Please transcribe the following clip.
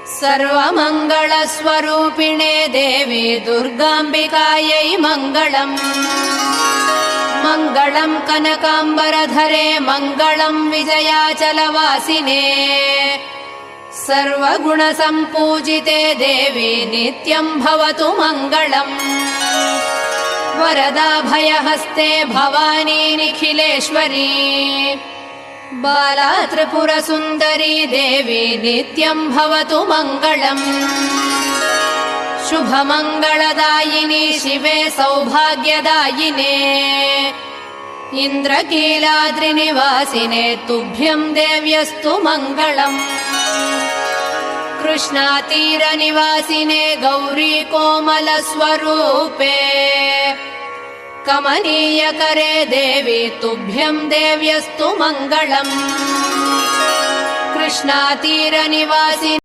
सर्वमङ्गलस्वरूपिणे देवी दुर्गाम्बिकायै मङ्गलम्। मङ्गलम् कनकाम्बरधरे मङ्गलम् विजयाचलवासिने। सर्वगुणसम्पूजिते देवी नित्यम् भवतु मङ्गलम्। वरदाभयहस्ते भवानी निखिलेश्वरी। बाला त्रिपुरसुन्दरी देवी नित्यम् भवतु मङ्गलम्। शुभमङ्गलदायिनी शिवे सौभाग्यदायिने। इन्द्रकीलाद्रिनिवासिने तुभ्यम् देव्यस्तु मङ्गलम्। कृष्णातीरनिवासिने गौरी कोमलस्वरूपे। कमनीयकरे देवी तुभ्यम् देव्यस्तु मङ्गलम्। कृष्णातीरनिवासिने